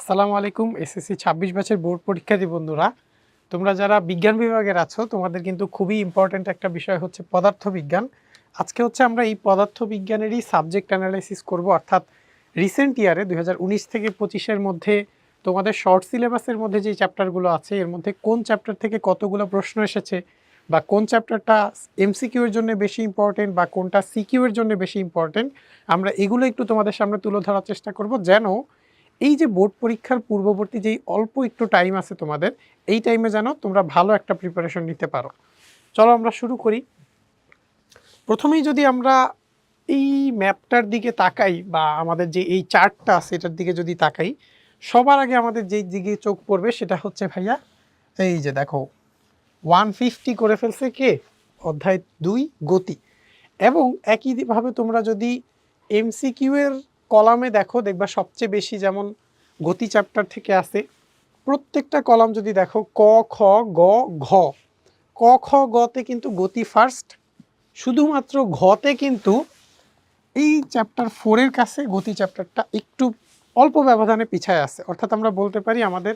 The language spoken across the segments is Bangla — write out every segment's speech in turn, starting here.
আসসালামু আলাইকুম। এসএসসি ২৬ ব্যাচের বোর্ড পরীক্ষার্থী বন্ধুরা, তোমরা যারা বিজ্ঞান বিভাগের আছো তোমাদের কিন্তু খুবই ইম্পর্ট্যান্ট একটা বিষয় হচ্ছে পদার্থবিজ্ঞান। আজকে হচ্ছে আমরা এই পদার্থবিজ্ঞানেরই সাবজেক্ট অ্যানালাইসিস করব, অর্থাৎ রিসেন্ট ইয়ারে ২০১৯ থেকে ২৫-এর মধ্যে তোমাদের শর্ট সিলেবাসের মধ্যে যে চ্যাপ্টারগুলো আছে এর মধ্যে কোন চ্যাপ্টার থেকে কতগুলো প্রশ্ন এসেছে, বা কোন চ্যাপ্টারটা এমসিকিউ এর জন্য বেশি ইম্পর্টেন্ট বা কোনটা সিকিউ এর জন্য বেশি ইম্পর্টেন্ট, আমরা এগুলো একটু তোমাদের সামনে তুলে ধরার চেষ্টা করব, যেন এই যে বোর্ড পরীক্ষার পূর্ববর্তী যেই অল্প একটু টাইম আছে তোমাদের, এই টাইমে যেন তোমরা ভালো একটা প্রিপারেশন নিতে পারো। চলো আমরা শুরু করি। প্রথমেই যদি আমরা এই ম্যাপটার দিকে তাকাই বা আমাদের যে এই চার্টটা আছে এটার দিকে যদি তাকাই, সবার আগে আমাদের যেই দিকে চোখ পড়বে সেটা হচ্ছে ভাইয়া এই যে দেখো 150 করে ফেলছে কে, অধ্যায় 2 গতি। এবং একইভাবে তোমরা যদি এমসিকিউ এর কলামে দেখো, দেখবা সবচেয়ে বেশি যেমন গতি চ্যাপ্টার থেকে আসে। প্রত্যেকটা কলাম যদি দেখো ক খ গ ঘ, ক খ গতে কিন্তু গতি ফার্স্ট, শুধুমাত্র ঘতে কিন্তু এই চ্যাপ্টার 4-এর কাছে গতি চ্যাপ্টারটা একটু অল্প ব্যবধানে পিছায় আছে। অর্থাৎ আমরা বলতে পারি আমাদের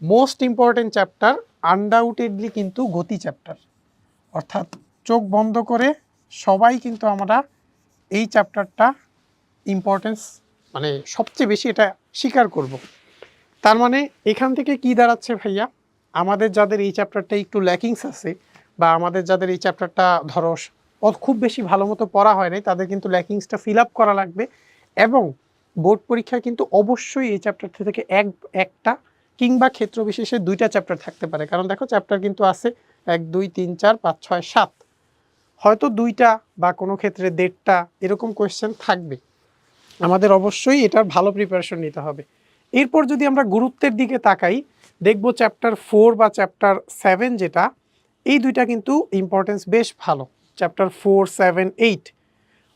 মোস্ট ইম্পর্টেন্ট চ্যাপ্টার আনডাউটেডলি কিন্তু গতি চ্যাপ্টার। অর্থাৎ চোখ বন্ধ করে সবাই কিন্তু আমরা এই চ্যাপ্টারটা ইম্পর্টেন্স মানে সবচেয়ে বেশি এটা স্বীকার করব। তার মানে এখান থেকে কি দাঁড়াচ্ছে ভাইয়া, আমাদের যাদের এই চ্যাপ্টারটা একটু ল্যাকিংস আছে বা আমাদের যাদের এই চ্যাপ্টারটা ধরো খুব বেশি ভালো মতো পড়া হয় নাই, তাদের কিন্তু ল্যাকিংসটা ফিল আপ করা লাগবে। এবং বোর্ড পরীক্ষায় কিন্তু অবশ্যই এই চ্যাপ্টার থেকে একটা কিংবা ক্ষেত্র বিশেষে 2টা চ্যাপ্টার থাকতে পারে। কারণ দেখো চ্যাপ্টার কিন্তু আছে 1 2 3 4 5 6 7, হয়তো 2টা বা কোনো ক্ষেত্রে 1.5টা এরকম কোয়েশ্চেন থাকবে। আমাদের অবশ্যই এটার ভালো প্রিপারেশন নিতে হবে। এরপর যদি আমরা গুরুত্বের দিকে তাকাই, দেখব চ্যাপ্টার 4 বা চ্যাপ্টার 7 যেটা, এই দুইটা কিন্তু ইম্পর্টেন্স বেশ ভালো। চ্যাপ্টার 4 7 8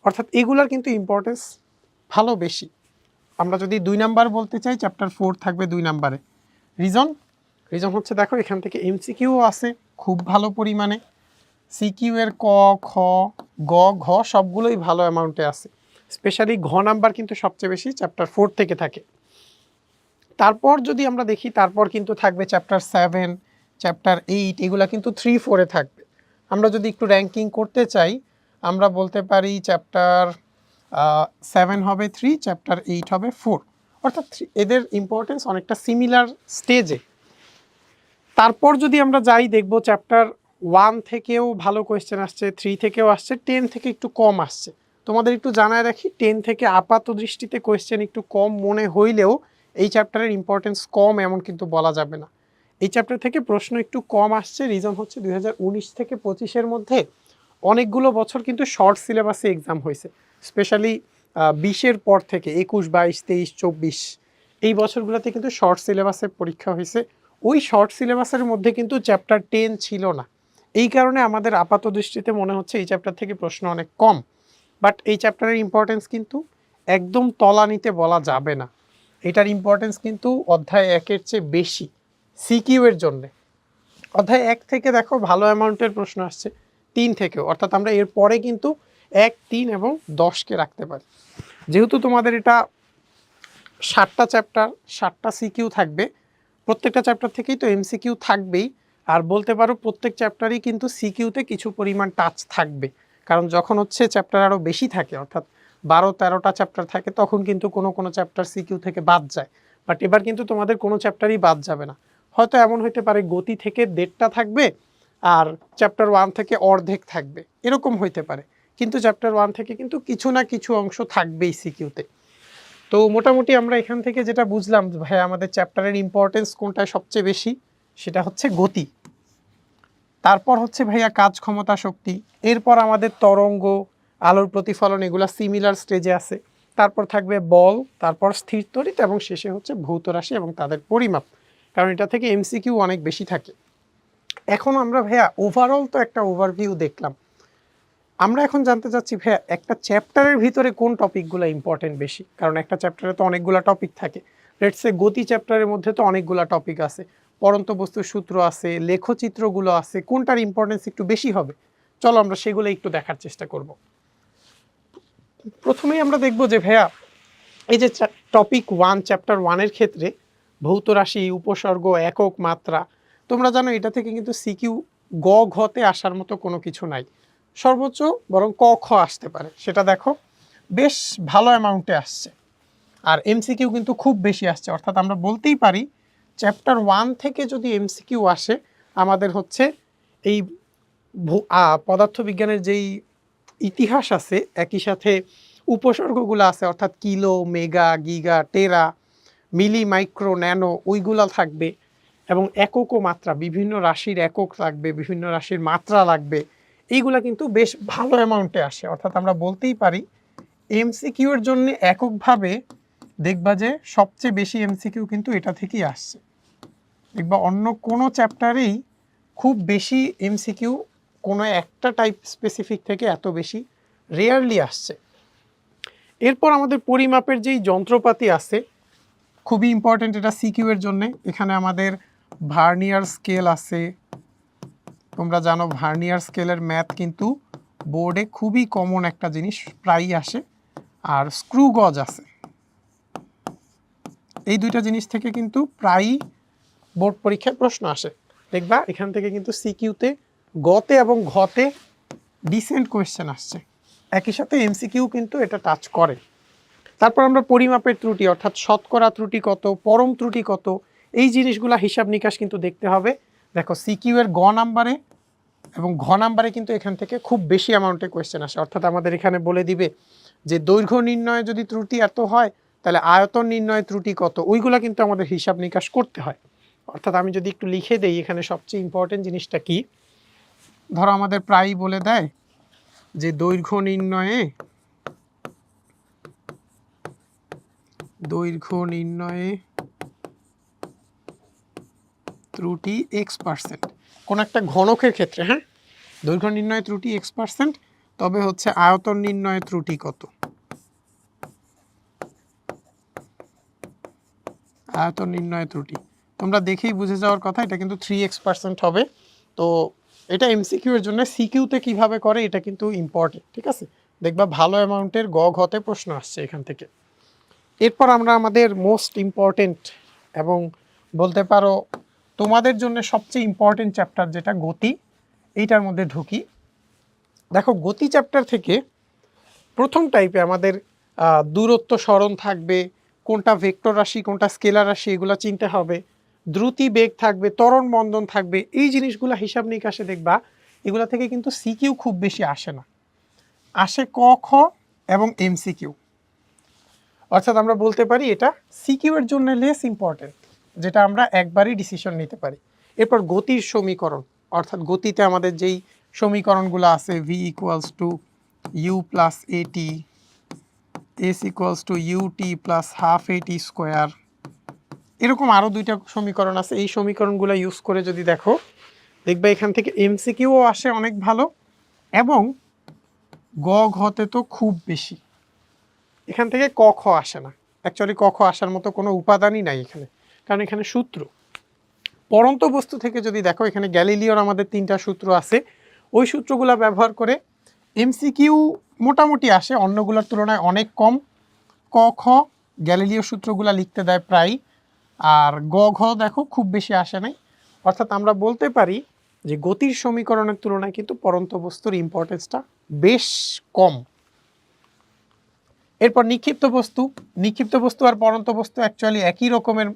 অর্থাৎ এগুলার কিন্তু ইম্পর্টেন্স ভালো বেশি। আমরা যদি 2 নাম্বার বলতে চাই, চ্যাপ্টার 4 থাকবে 2 নাম্বারে। রিজন হচ্ছে দেখো এখান থেকে এমসিকিউ আছে খুব ভালো পরিমাণে, সিকিউ এর ক খ গ ঘ সবগুলোই ভালো অ্যামাউন্টে আছে। স্পেশালি ঘ নাম্বার কিন্তু সবচেয়ে বেশি চ্যাপ্টার 4 থেকে থাকে। তারপর যদি আমরা দেখি, তারপর কিন্তু থাকবে চ্যাপ্টার 7 চ্যাপ্টার 8, এগুলা কিন্তু 3 4-এ থাকবে। আমরা যদি একটু র্যাঙ্কিং করতে চাই, আমরা বলতে পারি চ্যাপ্টার 7 হবে 3, চ্যাপ্টার 8 হবে 4, অর্থাৎ এদের ইম্পর্টেন্স অনেকটা সিমিলার স্টেজে। তারপর যদি আমরা যাই, দেখব চ্যাপ্টার 1 থেকেও ভালো কোয়েশ্চেন আসছে, 3 থেকেও আসছে, 10 থেকে একটু কম আসছে। তোমাদের একটু জানায় রাখি, 10 থেকে আপাত দৃষ্টিতে কোয়েশ্চেন একটু কম মনে হইলেও এই চ্যাপ্টারের ইম্পর্টেন্স কম এমন কিন্তু বলা যাবে না। এই চ্যাপ্টার থেকে প্রশ্ন একটু কম আসছে, রিজন হচ্ছে 2019 থেকে 25-এর মধ্যে অনেকগুলো বছর কিন্তু শর্ট সিলেবাসে এক্সাম হয়েছে। স্পেশালি 20-এর পর থেকে 21 22 23 24 এই বছরগুলোতে কিন্তু শর্ট সিলেবাসে পরীক্ষা হয়েছে। ওই শর্ট সিলেবাসের মধ্যে কিন্তু চ্যাপ্টার 10 ছিল না। এই কারণে আমাদের আপাত দৃষ্টিতে মনে হচ্ছে এই চ্যাপ্টার থেকে প্রশ্ন অনেক কম। বাট এই চ্যাপ্টারের ইম্পর্টেন্স কিন্তু একদম তলানিতে বলা যাবে না। এটার ইম্পর্টেন্স কিন্তু অধ্যায় 1-এর চেয়ে বেশি সিকিউ এর জন্যে। অধ্যায় 1 থেকে দেখো ভালো অ্যামাউন্টের প্রশ্ন আসছে, 3 থেকেও, অর্থাৎ আমরা এর পরে কিন্তু 1 3 এবং 10-কে রাখতে পারি। যেহেতু তোমাদের এটা 7টা চ্যাপ্টার, 7টা সিকিউ থাকবে, প্রত্যেকটা চ্যাপ্টার থেকেই তো এমসিকিউ থাকবেই। আর বলতে পারো প্রত্যেক চ্যাপ্টারই কিন্তু সিকিউতে কিছু পরিমাণ টাচ থাকবে। কারণ যখন হচ্ছে চ্যাপ্টার আরও বেশি থাকে, অর্থাৎ 12-13টা চ্যাপ্টার থাকে, তখন কিন্তু কোনো চ্যাপ্টার সিকিউ থেকে বাদ যায়। বাট এবার কিন্তু তোমাদের কোনো চ্যাপ্টারই বাদ যাবে না। হয়তো এমন হতে পারে গতি থেকে 1.5টা থাকবে আর চ্যাপ্টার 1 থেকে অর্ধেক থাকবে, এরকম হইতে পারে। কিন্তু চ্যাপ্টার 1 থেকে কিন্তু কিছু না কিছু অংশ থাকবেই সিকিউতে। তো মোটামুটি আমরা এখান থেকে যেটা বুঝলাম, ভাই আমাদের চ্যাপ্টারের ইম্পর্টেন্স কোনটায় সবচেয়ে বেশি, সেটা হচ্ছে গতি। তারপর হচ্ছে ভাইয়া কাজ ক্ষমতা শক্তি, এরপর আমাদের তরঙ্গ, আলোর প্রতিফলন, এগুলা সিমিলার স্টেজে আছে। তারপর থাকবে বল, তারপর স্থির তড়িৎ এবং শেষে হচ্ছে ভৌত রাশি এবং তাদের পরিমাপ, কারণ এটা থেকে এমসিকিউ অনেক বেশি থাকে। এখন আমরা ভাইয়া ওভারঅল তো একটা ওভারভিউ দেখলাম, আমরা এখন জানতে চাচ্ছি ভাইয়া একটা চ্যাপ্টারের ভিতরে কোন টপিকগুলো ইম্পর্টেন্ট বেশি। কারণ একটা চ্যাপ্টারে তো অনেকগুলো টপিক থাকে। লেটস সে গতি চ্যাপ্টারের মধ্যে তো অনেকগুলো টপিক আছে, পরন্ত বস্তুর সূত্র আছে, লেখচিত্রগুলো আছে, কোনটার ইম্পর্টেন্স একটু বেশি হবে, চলো আমরা সেগুলো একটু দেখার চেষ্টা করব। প্রথমেই আমরা দেখব যে ভাইয়া এই যে টপিক 1 চ্যাপ্টার 1-এর ক্ষেত্রে ভৌত রাশি, উপসর্গ, একক, মাত্রা। তোমরা জানো এটা থেকে কিন্তু সিকিউ গ ঘতে আসার মতো কোনো কিছু নাই, সর্বোচ্চ বরং ক খ আসতে পারে। সেটা দেখো বেশ ভালো অ্যামাউন্টে আসছে। আর এমসিকিউ কিন্তু খুব বেশি আসছে, অর্থাৎ আমরা বলতেই পারি চ্যাপ্টার 1 থেকে যদি এমসিকিউ আসে আমাদের হচ্ছে এই পদার্থবিজ্ঞানের যেই ইতিহাস আছে একই সাথে উপসর্গগুলো আছে, অর্থাৎ কিলো, মেগা, গিগা, টেরা, মিলি, মাইক্রো, ন্যানো, ওইগুলা থাকবে। এবং একক ও মাত্রা, বিভিন্ন রাশির একক লাগবে, বিভিন্ন রাশির মাত্রা লাগবে, এইগুলা কিন্তু বেশ ভালো অ্যামাউন্টে আসে। অর্থাৎ আমরা বলতেই পারি এমসিকিউ এর জন্য এককভাবে দেখবা যে সবচেয়ে বেশি এমসিকিউ কিন্তু এটা থেকেই আসছে। দেখবা অন্য কোনো চ্যাপ্টারেই খুব বেশি এমসিকিউ কোনো একটা টাইপ স্পেসিফিক থেকে এত বেশি রেয়ারলি আসছে। এরপর আমাদের পরিমাপের যেই যন্ত্রপাতি আছে খুবই ইম্পর্টেন্ট এটা সিকিউ এর জন্য। এখানে আমাদের ভার্নিয়ার স্কেল আছে, তোমরা জানো ভার্নিয়ার স্কেলের ম্যাথ কিন্তু বোর্ডে খুবই কমন একটা জিনিস, প্রায়ই আসে। আর স্ক্রু গজ আছে, এই দুইটা জিনিস থেকে কিন্তু প্রায়ই বোর্ড পরীক্ষায় প্রশ্ন আসে। দেখবা এখান থেকে কিন্তু সিকিউতে গতে এবং ঘতে ডিসেন্ট কোয়েশ্চেন আসছে, একই সাথে এমসিকিউ কিন্তু এটা টাচ করে। তারপর আমরা পরিমাপের ত্রুটি, অর্থাৎ শতকরা ত্রুটি কত, পরম ত্রুটি কত, এই জিনিসগুলো হিসাব নিকাশ কিন্তু দেখতে হবে। দেখো সিকিউ এর গ নাম্বারে এবং ঘ নাম্বারে কিন্তু এখান থেকে খুব বেশি অ্যামাউন্টে কোয়েশ্চেন আসে। অর্থাৎ আমাদের এখানে বলে দিবে যে দৈর্ঘ্য নির্ণয়ে যদি ত্রুটি এত হয় তাহলে আয়তন নির্ণয়ে ত্রুটি কত, ওইগুলো কিন্তু আমাদের হিসাব নিকাশ করতে হয়। অর্থাৎ আমি যদি একটু লিখে দেই এখানে সবচেয়ে ইম্পর্টেন্ট জিনিসটা কি, ধরো আমাদের প্রায়ই বলে দেয় যে দৈর্ঘ্য নির্ণয়ে ত্রুটি x%, কোন একটা ঘনকের ক্ষেত্রে, হ্যাঁ, দৈর্ঘ্য নির্ণয়ে ত্রুটি x%, তবে হচ্ছে আয়তন নির্ণয়ে ত্রুটি কত, আয়তন নির্ণয়ে ত্রুটি তোমরা দেখেই বুঝে যাওয়ার কথা, এটা কিন্তু 3x% হবে। তো এটা এমসিকিউ এর জন্য, সিকিউতে কিভাবে করে এটা কিন্তু ইম্পর্টেন্ট, ঠিক আছে। দেখবা ভালো অ্যামাউন্টের গ ঘতে প্রশ্ন আসছে এখান থেকে। এরপর আমরা আমাদের মোস্ট ইম্পর্টেন্ট এবং বলতে পারো তোমাদের জন্য সবচেয়ে ইম্পর্টেন্ট চ্যাপ্টার যেটা গতি, এইটার মধ্যে ঢুকি। দেখো গতি চ্যাপ্টার থেকে প্রথম টাইপে আমাদের দূরত্ব স্মরণ থাকবে, কোনটা ভেক্টর রাশি কোনটা স্কেলার রাশি এগুলো চিনতে হবে, দ্রুতি বেগ থাকবে, ত্বরণ বন্ধন থাকবে, এই জিনিসগুলো হিসাব নিকাশে দেখবা এগুলো থেকে কিন্তু সিকিউ খুব বেশি আসে না, আসে ক খ এবং এমসিকিউ। অর্থাৎ আমরা বলতে পারি এটা সিকিউ এর জন্য লেস ইম্পর্টেন্ট, যেটা আমরা একবারই ডিসিশন নিতে পারি। এরপর গতির সমীকরণ, অর্থাৎ গতিতে আমাদের যেই সমীকরণগুলো আছে v equals to u plus at, s equals to ut plus half at square, এরকম আরও দুইটা সমীকরণ আছে। এই সমীকরণগুলো ইউজ করে যদি দেখো দেখবে এখান থেকে এমসিকিউও আসে অনেক ভালো, এবং গ ঘতে তো খুব বেশি, এখান থেকে ক খ আসে না। অ্যাকচুয়ালি ক খ আসার মতো কোনো উপাদানই নাই এখানে, কারণ এখানে সূত্র। পরন্ত বস্তু থেকে যদি দেখো এখানে গ্যালিলিওর আমাদের 3টা সূত্র আছে, ওই সূত্রগুলো ব্যবহার করে এমসিকিউ মোটামুটি আসে, অন্যগুলোর তুলনায় অনেক কম। ক খ গ্যালিলিও সূত্রগুলো লিখতে দেয় প্রায়, আর গ ঘ দেখো খুব বেশি আসে নাই। অর্থাৎ আমরা বলতে পারি যে গতির সমীকরণের তুলনায় কিন্তু পরন্ত বস্তুর ইম্পর্টেন্সটা বেশ কম। এরপর নিক্ষিপ্ত বস্তু আর পরন্ত বস্তু অ্যাকচুয়ালি একই রকমের,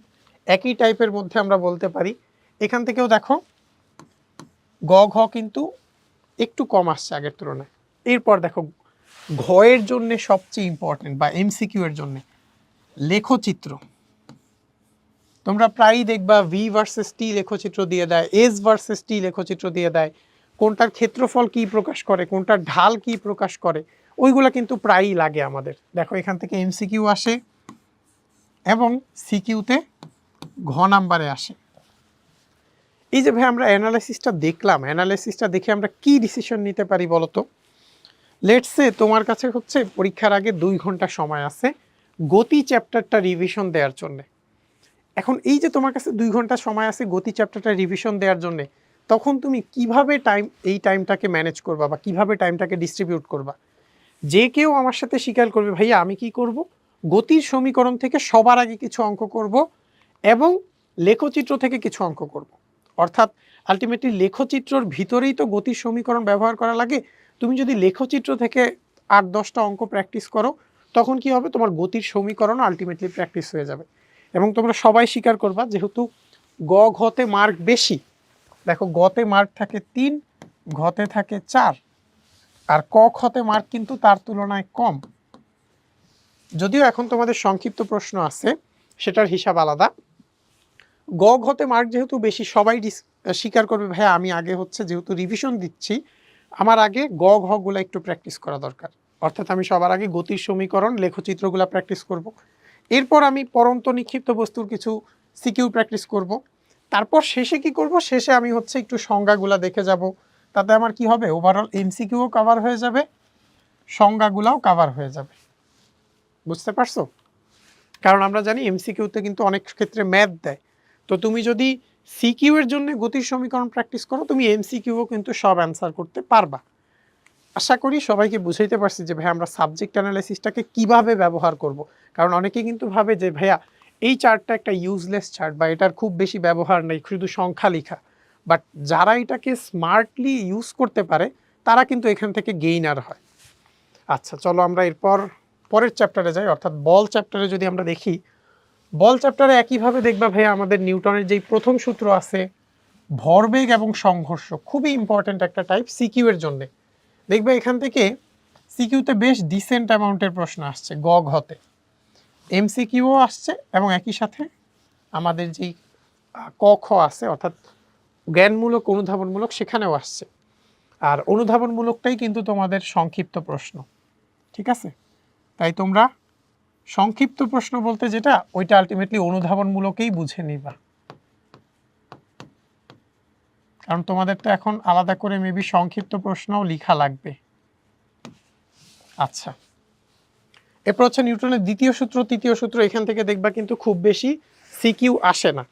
একই টাইপের মধ্যে আমরা বলতে পারি। এখান থেকেও দেখো গ ঘ কিন্তু একটু কম আসছে আগের তুলনায়। এরপর দেখো ঘয়ের জন্য সবচেয়ে ইম্পর্টেন্ট বা এমসিকিউ এর জন্য লেখচিত্র। তোমরা প্রায়ই দেখবা ভি ভার্সেস টি লেখচিত্র দিয়ে দেয়, এস ভার্সেস টি লেখচিত্র দিয়ে দেয়, কোনটার ক্ষেত্রফল কি প্রকাশ করে, কোনটার ঢাল কি প্রকাশ করে, ওইগুলো কিন্তু প্রায়ই লাগে আমাদের। দেখো এখান থেকে এমসিকিউ আসে এবং সিকিউতে ঘ নাম্বারে আসে। এই যে ভাই আমরা অ্যানালাইসিসটা দেখলাম, অ্যানালাইসিসটা দেখে আমরা কি ডিসিশন নিতে পারি বলো তো। লেটস সে তোমার কাছে হচ্ছে পরীক্ষার আগে 2 ঘন্টা সময় আছে গতি চ্যাপ্টারটা রিভিশন দেওয়ার জন্য। এখন এই যে তোমার কাছে 2 ঘন্টা সময় আছে গতি চ্যাপ্টারটা রিভিশন দেওয়ার জন্য, তখন তুমি কিভাবে এই টাইমটাকে ম্যানেজ করবা বা কিভাবে টাইমটাকে ডিস্ট্রিবিউট করবা। যে কেউ আমার সাথে স্বীকার করবে ভাইয়া আমি কি করব, গতির সমীকরণ থেকে সবার আগে কিছু অঙ্ক করব এবং লেখচিত্র থেকে কিছু অঙ্ক করব। অর্থাৎ আলটিমেটলি লেখচিত্রর ভিতরেই তো গতির সমীকরণ ব্যবহার করা লাগে। তুমি যদি লেখচিত্র থেকে 8-10টা অঙ্ক প্র্যাকটিস করো তখন কি হবে, তোমার গতির সমীকরণ আলটিমেটলি প্র্যাকটিস হয়ে যাবে। এবং তোমরা সবাই স্বীকার করবা যেহেতু ঘতে মার্ক বেশি, দেখো গতে মার্ক থাকে 3, ঘতে থাকে 4, আর খতে মার্ক কিন্তু তার তুলনায় কম। যদিও এখন তোমাদের সংক্ষিপ্ত প্রশ্ন আছে, সেটার হিসাব আলাদা। ঘতে মার্ক যেহেতু বেশি, সবাই স্বীকার করবে ভাইয়া আমি আগে হচ্ছে যেহেতু রিভিশন দিচ্ছি, আমার আগে ঘগুলো একটু প্র্যাকটিস করা দরকার। অর্থাৎ আমি সবার আগে গতির সমীকরণ লেখচিত্রগুলো প্র্যাকটিস করব। এরপর আমি পরন্ত নিক্ষিপ্ত বস্তুর কিছু সিকিউ প্র্যাকটিস করব। তারপর শেষে কি করব, শেষে আমি হচ্ছে একটু সংজ্ঞাগুলা দেখে যাব। তাতে আমার কি হবে, ওভারঅল এমসিকিউও কভার হয়ে যাবে, সংজ্ঞাগুলাও কভার হয়ে যাবে। বুঝতে পারছো? কারণ আমরা জানি এমসিকিউতে কিন্তু অনেক ক্ষেত্রে ম্যাথ দেয়। তো তুমি যদি সিকিউ এর জন্য গতির সমীকরণ প্র্যাকটিস করো, তুমি এমসিকিউও কিন্তু সব অ্যান্সার করতে পারবা। আশা করি সবাইকে বুঝাইতে পারছি যে ভাই আমরা সাবজেক্ট অ্যানালাইসিসটাকে কিভাবে ব্যবহার করব। কারণ অনেকে কিন্তু ভাবে যে ভাইয়া এই চার্টটা একটা ইউজলেস চার্ট বা এটার খুব বেশি ব্যবহার নেই, শুধু সংখ্যা লেখা। বাট যারা এটাকে স্মার্টলি ইউজ করতে পারে তারা কিন্তু এখান থেকে গেইনার হয়। আচ্ছা চলো আমরা এরপর পরের চ্যাপ্টারে যাই, অর্থাৎ বল চ্যাপ্টারে যদি আমরা দেখি, বল চ্যাপ্টারে একইভাবে দেখবা ভাইয়া আমাদের নিউটনের যেই প্রথম সূত্র আছে ভরবেগ এবং সংঘর্ষ, খুবই ইম্পর্ট্যান্ট একটা টাইপ সিকিউ এর জন্য। দেখবে এখান থেকে সিকিউতে বেশ ডিসেন্ট অ্যামাউন্টের প্রশ্ন আসছে, ঘতে এমসিকিউও আসছে এবং একই সাথে আমাদের যেই খ আছে অর্থাৎ জ্ঞানমূলক অনুধাবনমূলক সেখানেও আসছে। আর অনুধাবনমূলকটাই কিন্তু তোমাদের সংক্ষিপ্ত প্রশ্ন, ঠিক আছে? তাই তোমরা সংক্ষিপ্ত প্রশ্ন বলতে যেটা, ওইটা আলটিমেটলি অনুধাবনমূলকেই বুঝে নিবা। কারণ তোমাদের তো এখন আলাদা করে মেবি সংক্ষিপ্ত প্রশ্নও লেখা লাগবে। আচ্ছা, এরপর হচ্ছে নিউটনের দ্বিতীয় সূত্র তৃতীয় সূত্র, এখান থেকে দেখবা কিন্তু খুব বেশি সিকিউ আসে না,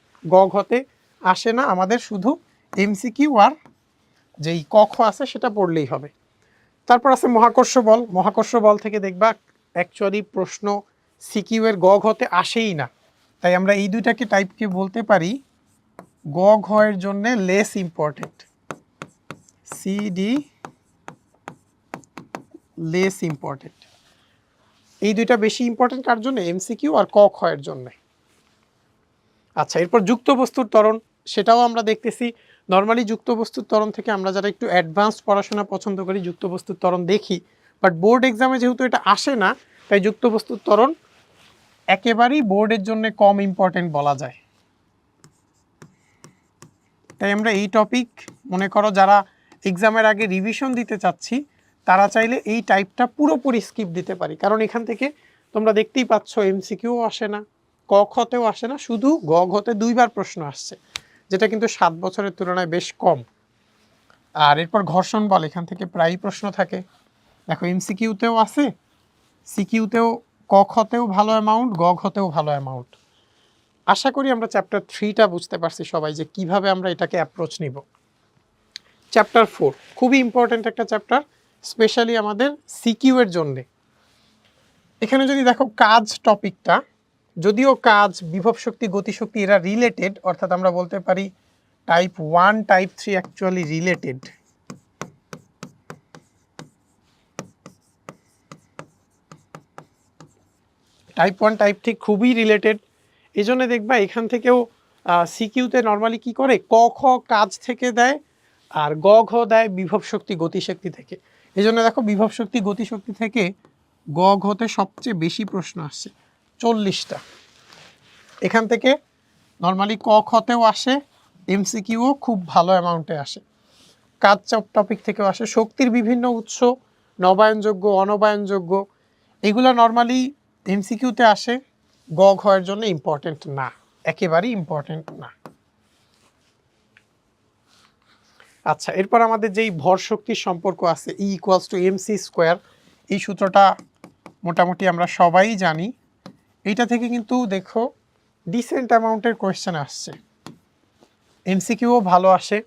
ঘতে আসে না, আমাদের শুধু এমসিকিউ আর যেই ক আছে সেটা পড়লেই হবে। তারপর আছে মহাকর্ষ বল, মহাকর্ষ বল থেকে দেখবা অ্যাকচুয়ালি প্রশ্ন সিকিউ এর ঘতে আসেই না। তাই আমরা এই দুইটাকে টাইপকে বলতে পারি ঘ এর জন্য less important, CD less important. এই দুইটা বেশি ইম্পর্টেন্ট কার জন্য, এমসিকিউ আর ক এর জন্য। আচ্ছা, এরপর যুক্ত বস্তুর ত্বরণ, সেটাও আমরা দেখতেছি। নর্মালি যুক্ত বস্তুর ত্বরণ থেকে আমরা যারা একটু অ্যাডভান্সড পড়াশোনা পছন্দ করি যুক্ত বস্তুর ত্বরণ দেখি, বাট বোর্ড এক্সামে যেহেতু এটা আসে না, তাই যুক্ত বস্তুর ত্বরণ একেবারেই বোর্ডের জন্য কম ইম্পর্টেন্ট বলা যায়। তাই আমরা এই টপিক মনে করো যারা এক্সামের আগে রিভিশন দিতে চাচ্ছি তারা চাইলে এই টাইপটা পুরোপুরি স্কিপ দিতে পারি। কারণ এখান থেকে তোমরা দেখতেই পাচ্ছ এমসিকিউও আসে না, খতেও আসে না, শুধু ঘতে দুইবার প্রশ্ন আসছে, যেটা কিন্তু 7 বছরের তুলনায় বেশ কম। আর এরপর ঘর্ষণ বল, এখান থেকে প্রায়ই প্রশ্ন থাকে। দেখো এমসিকিউতেও আছে, সিকিউতেও, খতেও ভালো অ্যামাউন্ট, ঘতেও ভালো অ্যামাউন্ট। আশা করি আমরা চ্যাপ্টার 3টা বুঝতে পারছি সবাই যে কিভাবে আমরা এটাকে অ্যাপ্রোচ নিব। চ্যাপ্টার 4 খুবই ইম্পর্ট্যান্ট একটা চ্যাপ্টার, স্পেশালি আমাদের সিকিউ এর জন্যে। এখানে যদি দেখো কাজ টপিকটা, যদিও কাজ, বিভব শক্তি, গতিশক্তি এরা রিলেটেড, অর্থাৎ আমরা বলতে পারি type 1 type 3 actually related. Type 1 type 3 খুবই রিলেটেড। এই জন্য দেখবা এখান থেকেও সিকিউতে নর্মালি কি করে, ক খ কাজ থেকে দেয় আর ঘ দেয় বিভব শক্তি গতিশক্তি থেকে। এই জন্য দেখো বিভব শক্তি গতিশক্তি থেকে ঘতে সবচেয়ে বেশি প্রশ্ন আসছে, 40টা। এখান থেকে নর্মালি ক খতেও আসে, এমসিকিউও খুব ভালো অ্যামাউন্টে আসে, কাজ টপিক থেকেও আসে। শক্তির বিভিন্ন উৎস, নবায়নযোগ্য, অনবায়নযোগ্য, এগুলো নর্মালি এমসিকিউতে আসে, ঘ এর জন্য ইম্পর্টেন্ট না, একেবারেই ইম্পর্টেন্ট না। আচ্ছা, এরপর আমাদের যেই ভর শক্তির সম্পর্ক আছে E = mc², এই সূত্রটা মোটামুটি আমরা সবাই জানি। এইটা থেকে কিন্তু দেখো ডিসেন্ট অ্যামাউন্টের কোয়েশ্চেন আসছে, এমসিকিউও ভালো আসে।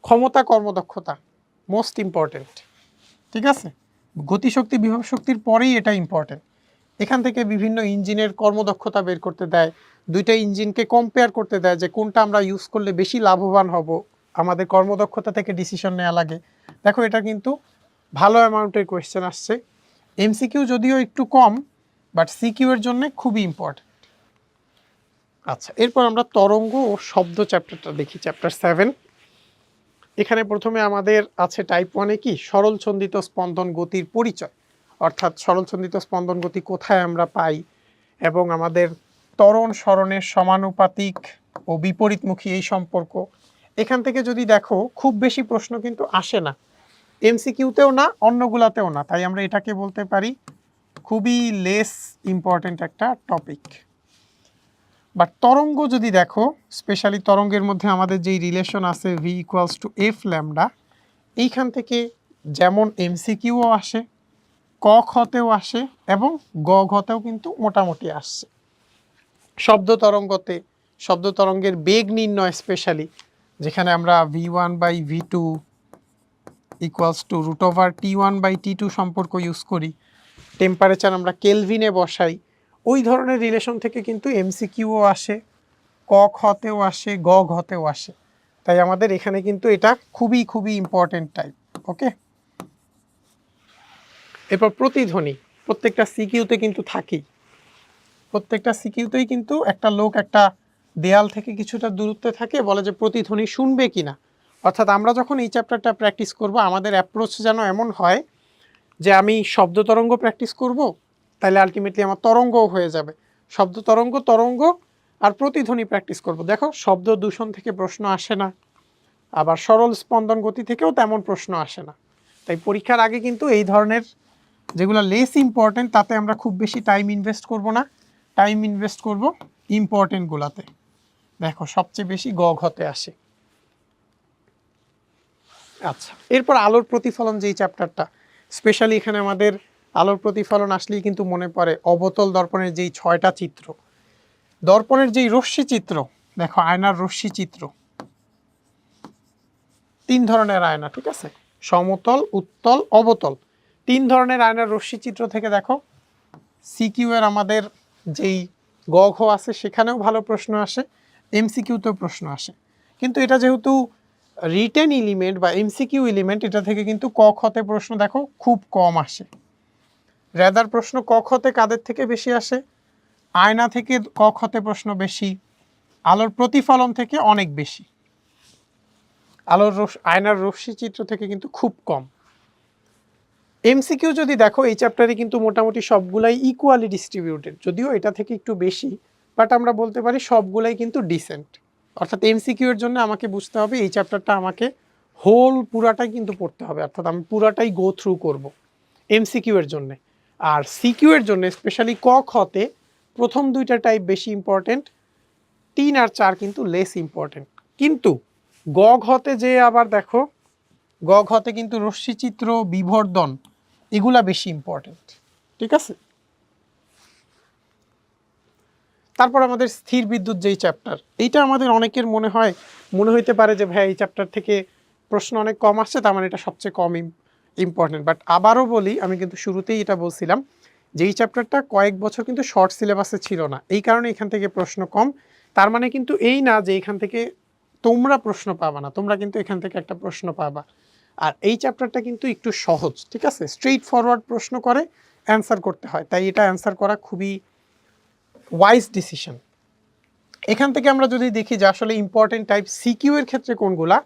ক্ষমতা কর্মদক্ষতা মোস্ট ইম্পর্টেন্ট, ঠিক আছে? গতিশক্তি বিভব শক্তির পরেই এটা ইম্পর্টেন্ট। এখান থেকে বিভিন্ন ইঞ্জিনের কর্মদক্ষতা বের করতে দেয়, দুইটা ইঞ্জিনকে কম্পেয়ার করতে দেয় যে কোনটা আমরা ইউজ করলে বেশি লাভবান হব, আমাদের কর্মদক্ষতা থেকে ডিসিশন নেওয়া লাগে। দেখো এটা কিন্তু ভালো অ্যামাউন্টের কোয়েশ্চেন আসছে। এমসিকিউ যদিও একটু কম, বাট সিকিউ এর জন্য খুবই ইম্পর্টেন্ট। আচ্ছা, এরপর আমরা তরঙ্গ ও শব্দ চ্যাপ্টারটা দেখি, চ্যাপ্টার 7। এখানে প্রথমে আমাদের আছে টাইপ 1-এ কি সরল ছন্দিত স্পন্দন গতির পরিচয়, অর্থাৎ সরল ছন্দিত স্পন্দন গতি কোথায় আমরা পাই এবং আমাদের ত্বরণ সরণের সমানুপাতিক ও বিপরীতমুখী এই সম্পর্ক। এখান থেকে যদি দেখো খুব বেশি প্রশ্ন কিন্তু আসে না, এমসিকিউতেও না অন্যগুলাতেও না, তাই আমরা এটাকে বলতে পারি খুবই লেস ইম্পর্টেন্ট একটা টপিক। বাট তরঙ্গ যদি দেখো, স্পেশালি তরঙ্গের মধ্যে আমাদের যেই রিলেশন আছে V equals to F lambda, এইখান থেকে যেমন এমসিকিউও আসে, ক খতেও আসে এবং গ ঘতেও কিন্তু মোটামুটি আসছে। শব্দ তরঙ্গতে শব্দ তরঙ্গের বেগ নির্ণয়, স্পেশালি যেখানে আমরা v1/v2 ইকুয়ালস টু √T1/T2 সম্পর্ক ইউজ করি, টেম্পারেচার আমরা কেলভিনে বসাই, ওই ধরনের রিলেশন থেকে কিন্তু এমসিকিউও আসে, ক খতেও আসে, গ ঘতেও আসে। তাই আমাদের এখানে কিন্তু এটা খুবই খুবই ইম্পর্টেন্ট টাইপ। ওকে, এরপর প্রতিধ্বনি প্রত্যেকটা সিকিউতে কিন্তু থাকেই, প্রত্যেকটা সিকিউতেই কিন্তু একটা লোক একটা দেয়াল থেকে কিছুটা দূরত্বে থাকে, বলে যে প্রতিধ্বনি শুনবে কিনা। অর্থাৎ আমরা যখন এই চ্যাপ্টারটা প্র্যাকটিস করব, আমাদের অ্যাপ্রোচ যেন এমন হয় যে আমি শব্দ তরঙ্গ প্র্যাকটিস করব, তাহলে আলটিমেটলি আমার তরঙ্গও হয়ে যাবে। শব্দ তরঙ্গ তরঙ্গ আর প্রতিধ্বনি প্র্যাকটিস করব। দেখো শব্দ দূষণ থেকে প্রশ্ন আসে না, আবার সরল স্পন্দন গতি থেকেও তেমন প্রশ্ন আসে না। তাই পরীক্ষার আগে কিন্তু এই ধরনের যেগুলো লেস ইম্পর্টেন্ট তাতে আমরা খুব বেশি টাইম ইনভেস্ট করব না, টাইম ইনভেস্ট করব ইম্পর্টেন্টগুলোতে। দেখো সবচেয়ে বেশি গ ঘতে আসে। আচ্ছা, এরপর আলোর প্রতিফলন যেই চ্যাপ্টারটা, স্পেশালি এখানে আমাদের আলোর প্রতিফলন আসলেই কিন্তু মনে পড়ে অবতল দর্পণের যেই 6টা চিত্র, দর্পণের যেই রশ্মি চিত্র, দেখো আয়নার রশ্মি চিত্র, 3 ধরনের আয়না, ঠিক আছে, সমতল, উত্তল, অবতল, 3 ধরনের আয়নার রশ্মি চিত্র থেকে দেখো সিকিউ এর আমাদের যেই গ ঘ আছে সেখানেও ভালো প্রশ্ন আসে, এমসিকিউতেও প্রশ্ন আসে। কিন্তু এটা যেহেতু রিটেন এলিমেন্ট বা এমসিকিউ এলিমেন্ট, এটা থেকে কিন্তু ক খতে প্রশ্ন দেখো খুব কম আসে। রেদার প্রশ্ন ক খতে কাদের থেকে বেশি আসে? আয়না থেকে ক খতে প্রশ্ন বেশি, আলোর প্রতিফলন থেকে অনেক বেশি, আয়নার রশ্মি চিত্র থেকে কিন্তু খুব কম। এমসিকিউ যদি দেখো এই চ্যাপ্টারে কিন্তু মোটামুটি সবগুলাই ইকুয়ালি ডিস্ট্রিবিউটেড, যদিও এটা থেকে একটু বেশি, বাট আমরা বলতে পারি সবগুলাই কিন্তু ডিসেন্ট। অর্থাৎ এমসিকিউ এর জন্য আমাকে বুঝতে হবে এই চ্যাপ্টারটা আমাকে হোল পুরাটাই কিন্তু পড়তে হবে, অর্থাৎ আমি পুরাটাই গো থ্রু করব এমসিকিউ এর জন্য। আর সিকিউ এর জন্য স্পেশালি ক খতে প্রথম 2টা টাইপ বেশি ইম্পর্টেন্ট, 3 আর 4 কিন্তু লেস ইম্পর্টেন্ট। কিন্তু গ ঘতে যে আবার দেখো, গ ঘতে কিন্তু রশ্মিচিত্র, বিবর্ধন এগুলা বেশি ইম্পর্টেন্ট, ঠিক আছে। তারপর আমাদের স্থির বিদ্যুৎ যেই চ্যাপ্টার, এইটা আমাদের অনেকের মনে হইতে পারে যে ভাই এই চ্যাপ্টার থেকে প্রশ্ন অনেক কম আসছে, তার মানে এটা সবচেয়ে কম ইম্পর্টেন্ট। বাট আবারও বলি, আমি কিন্তু শুরুতেই এটা বলছিলাম যে এই চ্যাপ্টারটা কয়েক বছর কিন্তু শর্ট সিলেবাসে ছিল না, এই কারণে এখান থেকে প্রশ্ন কম। তার মানে কিন্তু এই না যে এখান থেকে তোমরা প্রশ্ন পাবা না, তোমরা কিন্তু এখান থেকে একটা প্রশ্ন পাবা। আর এই চ্যাপ্টারটা কিন্তু একটু সহজ, ঠিক আছে, স্ট্রেইট ফরওয়ার্ড প্রশ্ন করে অ্যান্সার করতে হয়, তাই এটা অ্যান্সার করা খুবই ওয়াইজ ডিসিশন। এখান থেকে আমরা যদি দেখি যে আসলে ইম্পর্টেন্ট টাইপ সিকিউ এর ক্ষেত্রে কোনগুলা,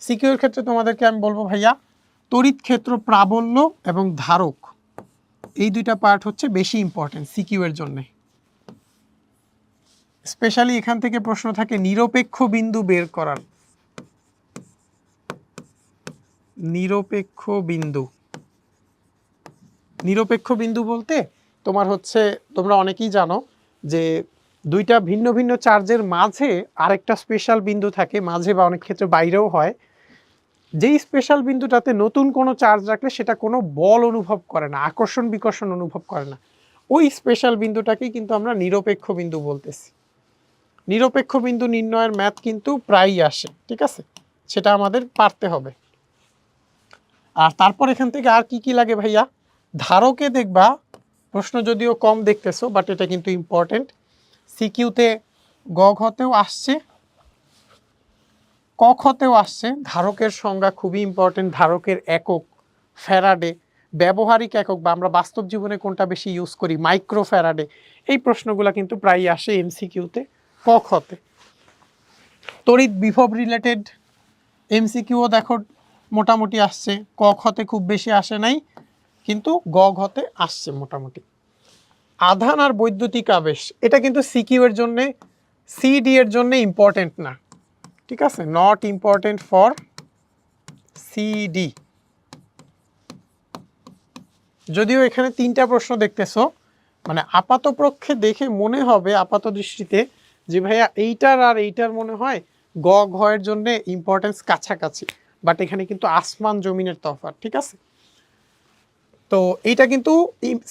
সিকিউ এর ক্ষেত্রে তোমাদেরকে আমি বলবো ভাইয়া তড়িৎ ক্ষেত্র, প্রাবল্য এবং ধারক, এই 2টা পার্ট হচ্ছে বেশি ইম্পর্টেন্ট সিকিউ এর জন্য। স্পেশালি এখান থেকে প্রশ্ন থাকে নিরপেক্ষ বিন্দু বের করার। নিরপেক্ষ বিন্দু, নিরপেক্ষ বিন্দু বলতে তোমার হচ্ছে, তোমরা অনেকেই জানো যে 2টা ভিন্ন ভিন্ন চার্জের মাঝে আরেকটা স্পেশাল বিন্দু থাকে, মাঝে বা অনেক ক্ষেত্রে বাইরেও হয়, যেই স্পেশাল বিন্দুটাতে নতুন কোনো চার্জ রাখলে সেটা কোনো বল অনুভব করে না, আকর্ষণ বিকর্ষণ অনুভব করে না, ওই স্পেশাল বিন্দুটাকেই কিন্তু আমরা নিরপেক্ষ বিন্দু বলতেছি। নিরপেক্ষ বিন্দু নির্ণয়ের ম্যাথ কিন্তু প্রায়ই আসে, ঠিক আছে, সেটা আমাদের পারতে হবে। আর তারপর এখান থেকে আর কি কি লাগে ভাইয়া, ধারকে দেখবা প্রশ্ন যদিও কম দেখতেছো, বাট এটা কিন্তু ইম্পর্টেন্ট। সিকিউতে গ ঘতেও আসছে, ক খতেও আসছে। ধারকের সংজ্ঞা খুবই ইম্পর্টেন্ট, ধারকের একক ফ্যারাডে, ব্যবহারিক একক বা আমরা বাস্তব জীবনে কোনটা বেশি ইউজ করি মাইক্রো ফ্যারাডে। এই প্রশ্নগুলো কিন্তু প্রায়ই আসে এমসিকিউতে ক খতে। তড়িৎ বিভব রিলেটেড এমসিকিউও দেখো মোটামুটি আসছে, ক খতে খুব বেশি আসে নাই কিন্তু গ ঘতে আসছে মোটামুটি। আধান আর বৈদ্যুতিক আবেশ এটা কিন্তু সিকিউ এর জন্য, সিডি এর জন্য ইম্পর্টেন্ট না, ঠিক আছে, নট ইম্পর্টেন্ট ফর সিডি। যদিও এখানে 3টা প্রশ্ন দেখতেছো, মানে আপাতপক্ষে দেখে মনে হবে আপাত দৃষ্টিতে যে ভাইয়া এইটার আর এইটার মনে হয় গ ঘ এর জন্য ইম্পর্টেন্স কাছাকাছি, বাট এখানে কিন্তু আসমান জমিনের তফাৎ, ঠিক আছে। তো এইটা কিন্তু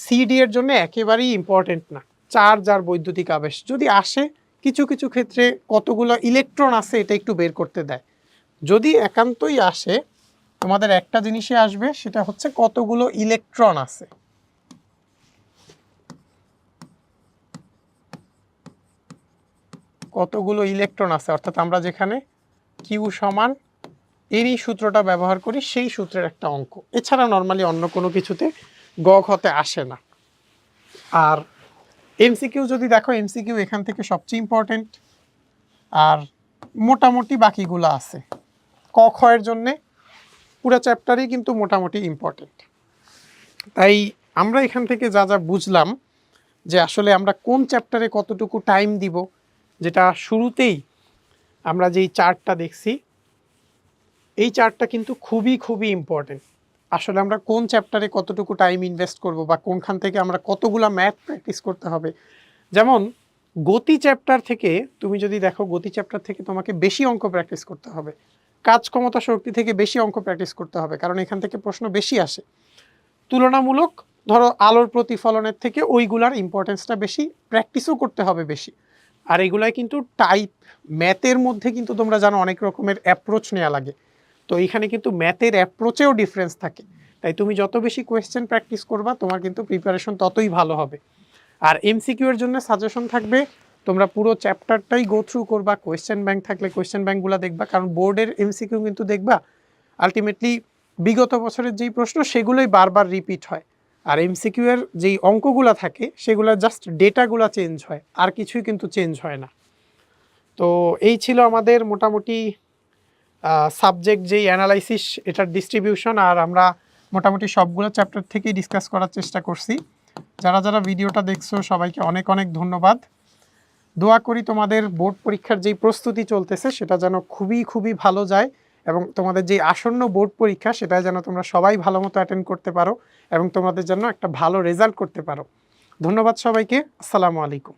সিডি এর জন্য একেবারেই ইম্পর্টেন্ট না। চার্জ আর বৈদ্যুতিক আবেশ যদি আসে কিছু কিছু ক্ষেত্রে কতগুলো ইলেকট্রন আছে এটা একটু বের করতে দেয়। যদি একান্তই আসে তোমাদের একটা জিনিসই আসবে, সেটা হচ্ছে কতগুলো ইলেকট্রন আছে। কতগুলো ইলেকট্রন আছে, অর্থাৎ আমরা যেখানে কিউ সমান এরই সূত্রটা ব্যবহার করি সেই সূত্রের একটা অঙ্ক, এছাড়া নর্মালি অন্য কোনো কিছুতে গ ঘতে আসে না। আর এমসিকিউ যদি দেখো, এমসিকিউ এখান থেকে সবচেয়ে ইম্পর্টেন্ট, আর মোটামুটি বাকিগুলো আছে। ক খ এর জন্যে পুরো চ্যাপ্টারই কিন্তু মোটামুটি ইম্পর্টেন্ট। তাই আমরা এখান থেকে যা যা বুঝলাম যে আসলে আমরা কোন চ্যাপ্টারে কতটুকু টাইম দিব, যেটা শুরুতেই আমরা যেই চার্টটা দেখছি এই চার্টটা কিন্তু খুবই খুবই ইম্পর্টেন্ট। আসলে আমরা কোন চ্যাপ্টারে কতটুকু টাইম ইনভেস্ট করব বা কোনখান থেকে আমরা কতগুলো ম্যাথ প্র্যাকটিস করতে হবে। যেমন গতি চ্যাপ্টার থেকে তুমি যদি দেখো, গতি চ্যাপ্টার থেকে তোমাকে বেশি অঙ্ক প্র্যাকটিস করতে হবে, কাজ ক্ষমতা শক্তি থেকে বেশি অঙ্ক প্র্যাকটিস করতে হবে, কারণ এখান থেকে প্রশ্ন বেশি আসে তুলনামূলক। ধরো আলোর প্রতিফলনের থেকে ওইগুলার ইম্পর্টেন্সটা বেশি, প্র্যাকটিসও করতে হবে বেশি। আর এগুলাই কিন্তু টাইপ, ম্যাথের মধ্যে কিন্তু তোমরা জানো অনেক রকমের অ্যাপ্রোচ নেওয়া লাগে, তো এইখানে কিন্তু ম্যাথের অ্যাপ্রোচেও ডিফারেন্স থাকে। তাই তুমি যত বেশি কোয়েশ্চেন প্র্যাকটিস করবা তোমার কিন্তু প্রিপারেশন ততই ভালো হবে। আর এমসিকিউ এর জন্য সাজেশন থাকবে, তোমরা পুরো চ্যাপ্টারটাই গো থ্রু করবা, কোয়েশ্চেন ব্যাংক থাকলে কোয়েশ্চেন ব্যাংকগুলো দেখবা, কারণ বোর্ডের এমসিকিউ কিন্তু দেখবা আলটিমেটলি বিগত বছরের যেই প্রশ্ন সেগুলোই বারবার রিপিট হয়। আর এমসিকিউ এর যেই অঙ্কগুলো থাকে সেগুলো জাস্ট ডেটাগুলো চেঞ্জ হয়, আর কিছুই কিন্তু চেঞ্জ হয় না। তো এই ছিল আমাদের মোটামুটি সাবজেক্ট যেই অ্যানালাইসিস, এটার ডিস্ট্রিবিউশন, আর আমরা মোটামুটি সবগুলো চ্যাপ্টার থেকেই ডিসকাস করার চেষ্টা করছি। যারা যারা ভিডিওটা দেখছো সবাইকে অনেক অনেক ধন্যবাদ। দোয়া করি তোমাদের বোর্ড পরীক্ষার যেই প্রস্তুতি চলতেছে সেটা যেন খুবই খুবই ভালো যায়, এবং তোমাদের যে আসন্ন বোর্ড পরীক্ষা সেটা যেন তোমরা সবাই ভালো মতো অ্যাটেন্ড করতে পারো এবং তোমাদের জন্য একটা ভালো রেজাল্ট করতে পারো। ধন্যবাদ সবাইকে, আসসালামু আলাইকুম।